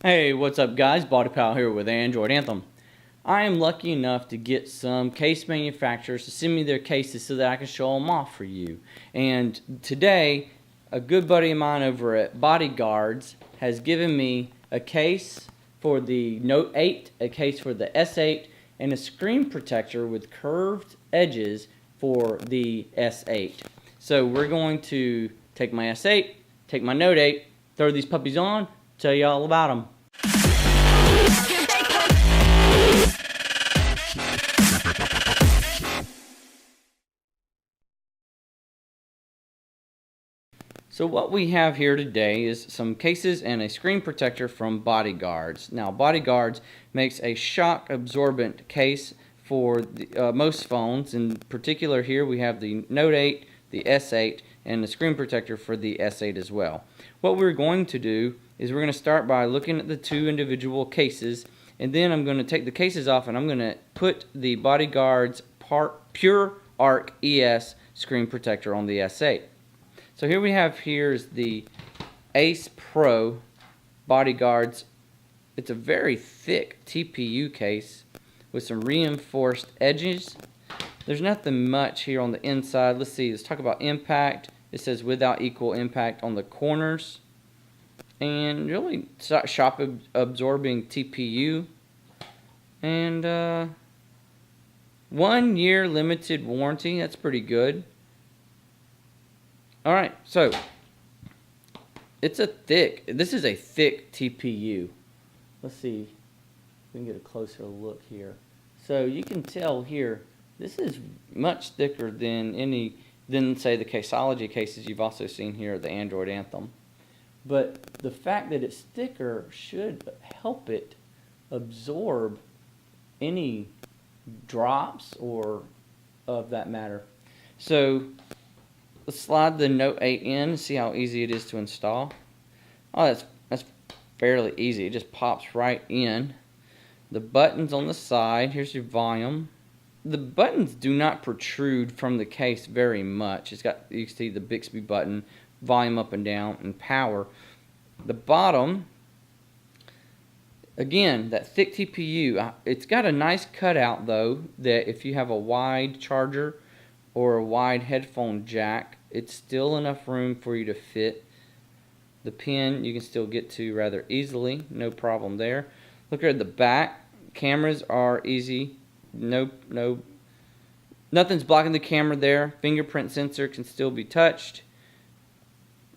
Hey, what's up guys? BodyPal here with Android Anthem. I am lucky enough to get some case manufacturers to send me their cases so that I can show them off for you. And today, a good buddy of mine over at BodyGuardz has given me a case for the Note 8, a case for the S8, and a screen protector with curved edges for the S8. So we're going to take my S8, take my Note 8, throw these puppies on, tell you all about them. So what we have here today is some cases and a screen protector from BodyGuardz. Now BodyGuardz makes a shock absorbent case for most phones. In particular here we have the Note 8, the S8, and the screen protector for the S8 as well. What we're going to do is we're going to start by looking at the two individual cases, and then I'm going to take the cases off and I'm going to put the BodyGuardz Pure Arc ES screen protector on the S8. So here we have is the Ace Pro BodyGuardz. It's a very thick TPU case with some reinforced edges. There's nothing much here on the inside. Let's see, let's talk about impact. It says without equal impact on the corners. And really shock absorbing TPU. And 1 year limited warranty. That's pretty good. Alright, so this is a thick TPU. Let's see if we can get a closer look here. So you can tell here, this is much thicker than say the Caseology cases you've also seen here at the Android Anthem. But the fact that it's thicker should help it absorb any drops or of that matter. So let's slide the Note 8 in and see how easy it is to install. Oh, that's fairly easy. It just pops right in. The buttons on the side, here's your volume. The buttons do not protrude from the case very much. It's got, you can see the Bixby button, volume up and down, and power. The bottom, again, that thick TPU, it's got a nice cutout though, that if you have a wide charger or a wide headphone jack, it's still enough room for you to fit. The pin you can still get to rather easily, no problem there. Look at the back, cameras are easy, nothing's blocking the camera there. Fingerprint sensor can still be touched.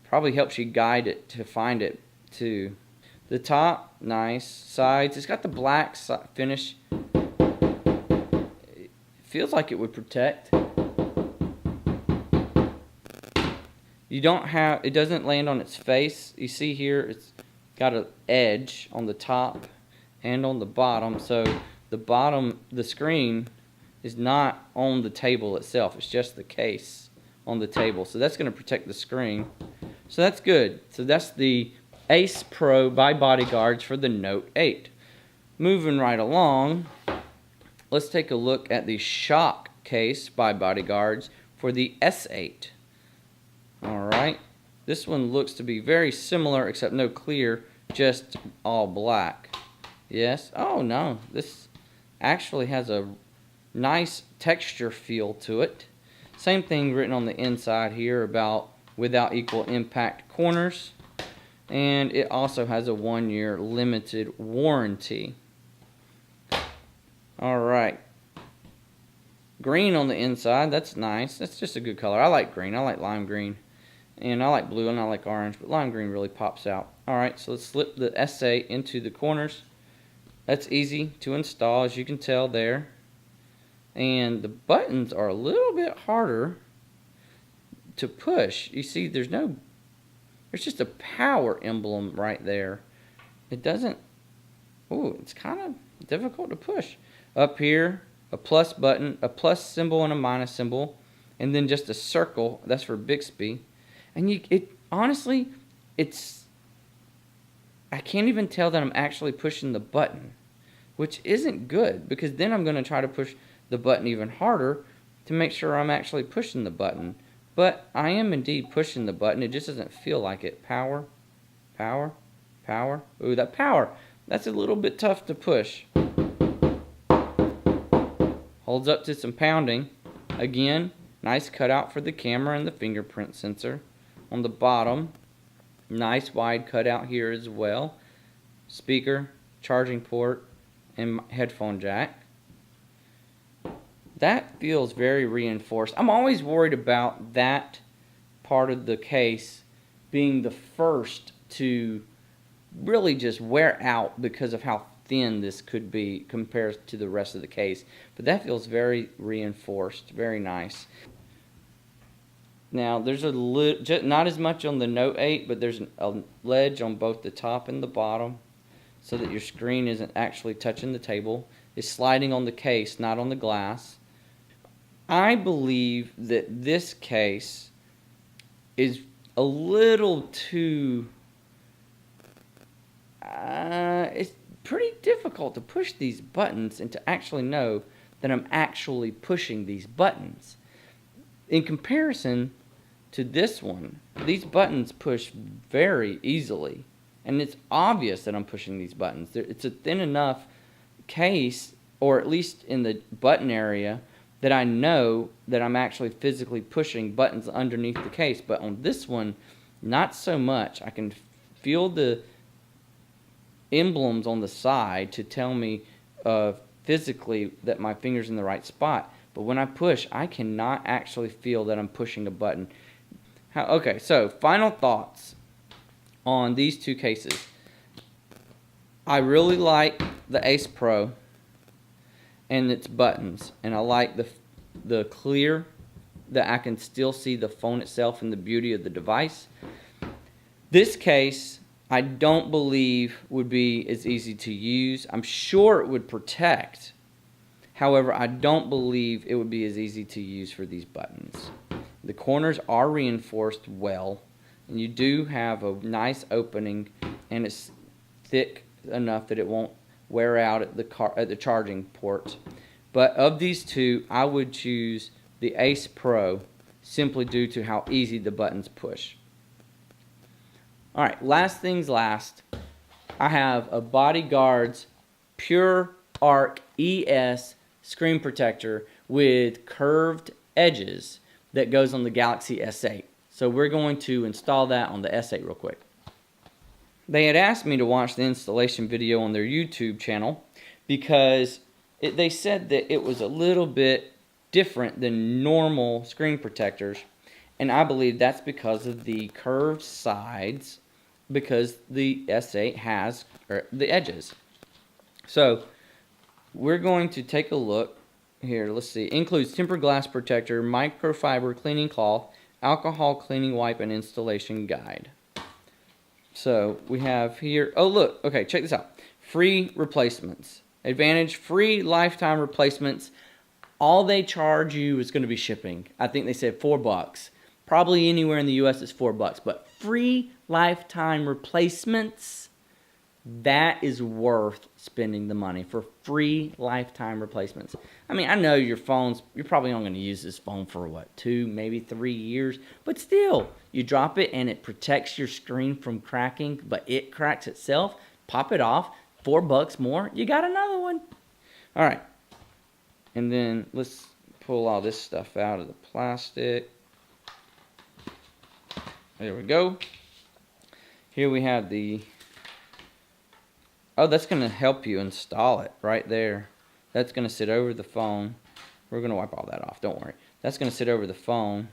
Probably helps you guide it to find it too. The top, nice. Sides, it's got the black finish. It feels like it would protect. You don't have, it doesn't land on its face. You see here, it's got an edge on the top and on the bottom. So the screen is not on the table itself. It's just the case on the table. So that's going to protect the screen. So that's good. So that's the Ace Pro by BodyGuardz for the Note 8. Moving right along, let's take a look at the shock case by BodyGuardz for the S8. Alright, this one looks to be very similar except no clear, just all black. Yes, oh no, this actually has a nice texture feel to it. Same thing written on the inside here about without equal impact corners. And it also has a 1 year limited warranty. Alright. Green on the inside, that's nice. That's just a good color. I like green, I like lime green. And I like blue and I like orange, but lime green really pops out. Alright, so let's slip the S8 into the corners. That's easy to install, as you can tell there. And the buttons are a little bit harder to push. You see, there's just a power emblem right there. It doesn't, it's kind of difficult to push. Up here, a plus button, a plus symbol and a minus symbol, and then just a circle, that's for Bixby. And honestly, I can't even tell that I'm actually pushing the button, which isn't good, because then I'm going to try to push the button even harder to make sure I'm actually pushing the button. But I am indeed pushing the button. It just doesn't feel like it. Power, power, Power. Ooh, that power. That's a little bit tough to push. Holds up to some pounding. Again, nice cutout for the camera and the fingerprint sensor. On the bottom, nice wide cutout here as well. Speaker, charging port, and headphone jack. That feels very reinforced. I'm always worried about that part of the case being the first to really just wear out because of how thin this could be compared to the rest of the case. But that feels very reinforced, very nice. Now there's a not as much on the Note 8, but there's a ledge on both the top and the bottom so that your screen isn't actually touching the table. It's sliding on the case, not on the glass. I believe that this case is a little too it's pretty difficult to push these buttons and to actually know that I'm actually pushing these buttons. In comparison to this one, these buttons push very easily, and it's obvious that I'm pushing these buttons. It's a thin enough case, or at least in the button area, that I know that I'm actually physically pushing buttons underneath the case. But on this one, not so much. I can feel the emblems on the side to tell me physically that my finger's in the right spot. But when I push, I cannot actually feel that I'm pushing a button. Okay, so final thoughts on these two cases. I really like the Ace Pro and its buttons, and I like the clear that I can still see the phone itself and the beauty of the device. This case, I don't believe would be as easy to use. I'm sure it would protect. However, I don't believe it would be as easy to use for these buttons. The corners are reinforced well, and you do have a nice opening, and it's thick enough that it won't wear out at the charging port. But of these two, I would choose the Ace Pro simply due to how easy the buttons push. Alright, last things last, I have a BodyGuardz Pure Arc ES screen protector with curved edges that goes on the Galaxy S8. So we're going to install that on the S8 real quick. They had asked me to watch the installation video on their YouTube channel because they said that it was a little bit different than normal screen protectors, and I believe that's because of the curved sides, because the S8 has the edges. So we're going to take a look here. Let's see. Includes tempered glass protector, microfiber cleaning cloth, alcohol cleaning wipe, and installation guide. So we have here, oh look, okay, check this out. Free replacements. Advantage, free lifetime replacements. All they charge you is going to be shipping. I think they said $4. Probably anywhere in the US it's $4, but free lifetime replacements, that is worth spending the money for free lifetime replacements. I mean, I know your phones, you're probably only going to use this phone for what, 2, maybe 3 years, but still, you drop it and it protects your screen from cracking, but it cracks itself. Pop it off, $4 more, you got another one. All right, and then let's pull all this stuff out of the plastic. There we go. Here we have the, oh, that's going to help you install it right there. That's going to sit over the phone. We're going to wipe all that off, don't worry. That's going to sit over the phone,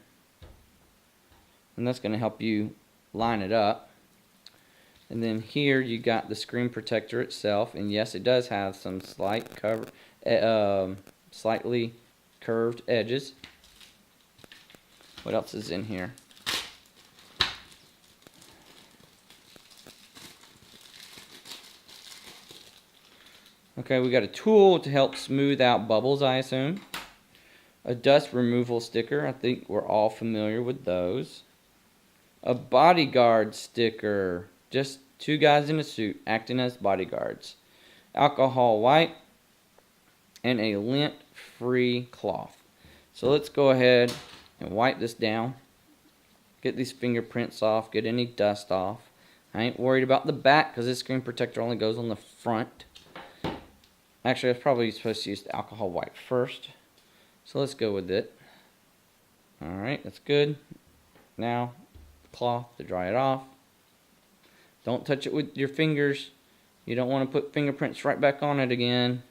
and that's going to help you line it up. And then here you got the screen protector itself, and yes, it does have some slight slightly curved edges. What else is in here? Okay, we got a tool to help smooth out bubbles, I assume. A dust removal sticker. I think we're all familiar with those. A BodyGuardz sticker. Just 2 guys in a suit acting as bodyguards. Alcohol wipe. And a lint-free cloth. So let's go ahead and wipe this down. Get these fingerprints off. Get any dust off. I ain't worried about the back because this screen protector only goes on the front. Actually, I was probably supposed to use the alcohol wipe first. So let's go with it. Alright, that's good. Now, cloth to dry it off. Don't touch it with your fingers. You don't want to put fingerprints right back on it again.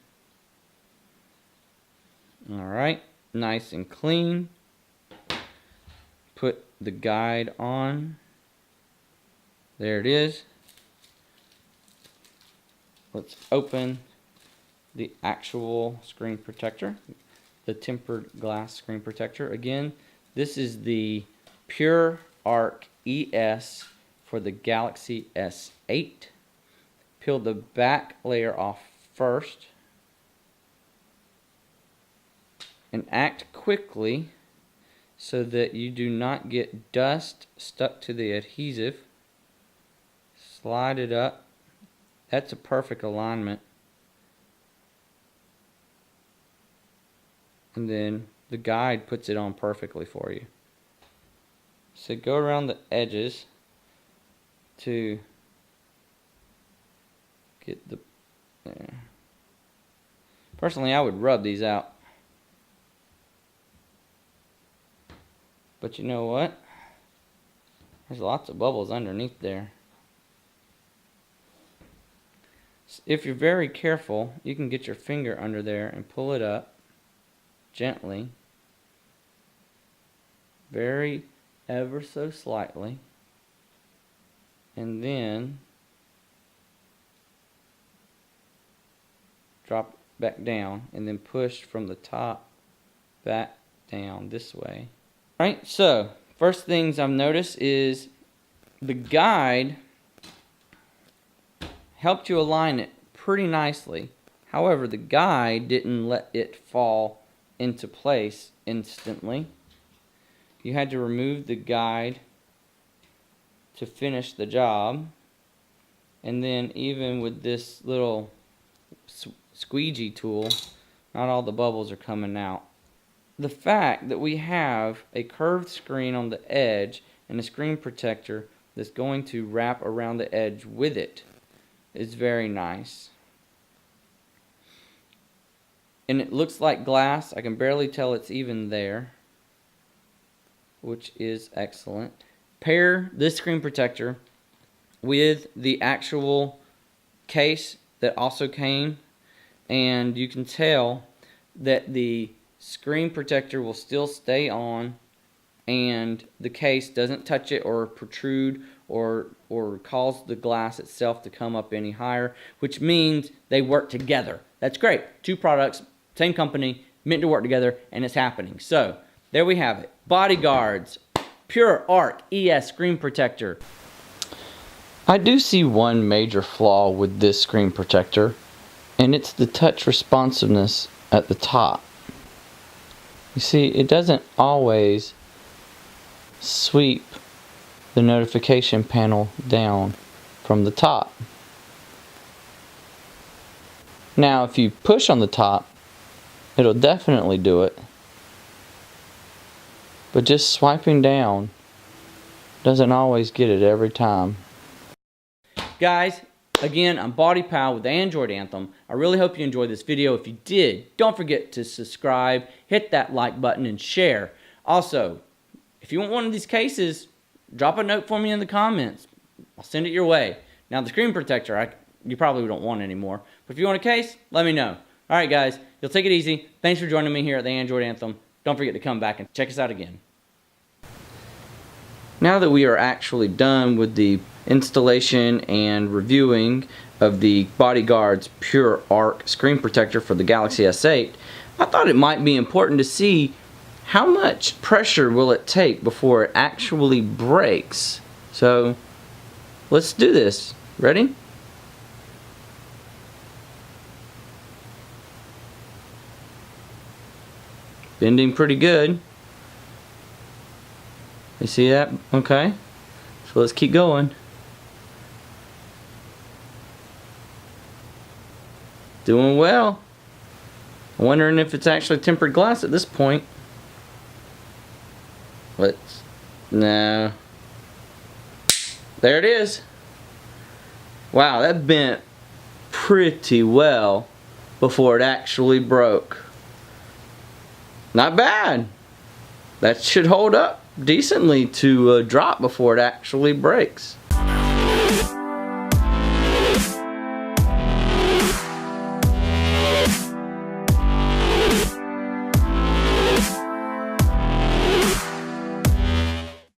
Alright, nice and clean. Put the guide on. There it is. Let's open the actual screen protector, the tempered glass screen protector. Again, this is the Pure Arc ES for the Galaxy S8. Peel the back layer off first and act quickly so that you do not get dust stuck to the adhesive. Slide it up. That's a perfect alignment. And then the guide puts it on perfectly for you. So go around the edges to get the there. Personally, I would rub these out. But you know what? There's lots of bubbles underneath there. If you're very careful, you can get your finger under there and pull it up gently, very ever so slightly, and then drop back down and then push from the top back down this way. Alright, so first things I've noticed is the guide helped you align it pretty nicely. However, the guide didn't let it fall into place instantly. You had to remove the guide to finish the job. And then even with this little squeegee tool, not all the bubbles are coming out. The fact that we have a curved screen on the edge and a screen protector that's going to wrap around the edge with it is very nice. And it looks like glass. I can barely tell it's even there, which is excellent. Pair this screen protector with the actual case that also came, and you can tell that the screen protector will still stay on and the case doesn't touch it or protrude or cause the glass itself to come up any higher, which means they work together. That's great. Two products, same company, meant to work together, and it's happening. So there we have it. BodyGuardz Pure Arc ES Screen Protector. I do see one major flaw with this screen protector, and it's the touch responsiveness at the top. You see, it doesn't always sweep the notification panel down from the top. Now, if you push on the top, it'll definitely do it. But just swiping down doesn't always get it every time. Guys, again, I'm Body Pal with Android Anthem. I really hope you enjoyed this video. If you did, don't forget to subscribe, hit that like button, and share. Also, if you want one of these cases, drop a note for me in the comments. I'll send it your way. Now, the screen protector, you probably don't want anymore. But if you want a case, let me know. Alright guys, you'll take it easy. Thanks for joining me here at the Android Anthem. Don't forget to come back and check us out again. Now that we are actually done with the installation and reviewing of the BodyGuardz Pure Arc screen protector for the Galaxy S8, I thought it might be important to see how much pressure will it take before it actually breaks. So let's do this. Ready? Bending pretty good. You see that? Okay. So let's keep going. Doing well. I'm wondering if it's actually tempered glass at this point. No. There it is. Wow, that bent pretty well before it actually broke. Not bad. That should hold up decently to drop before it actually breaks.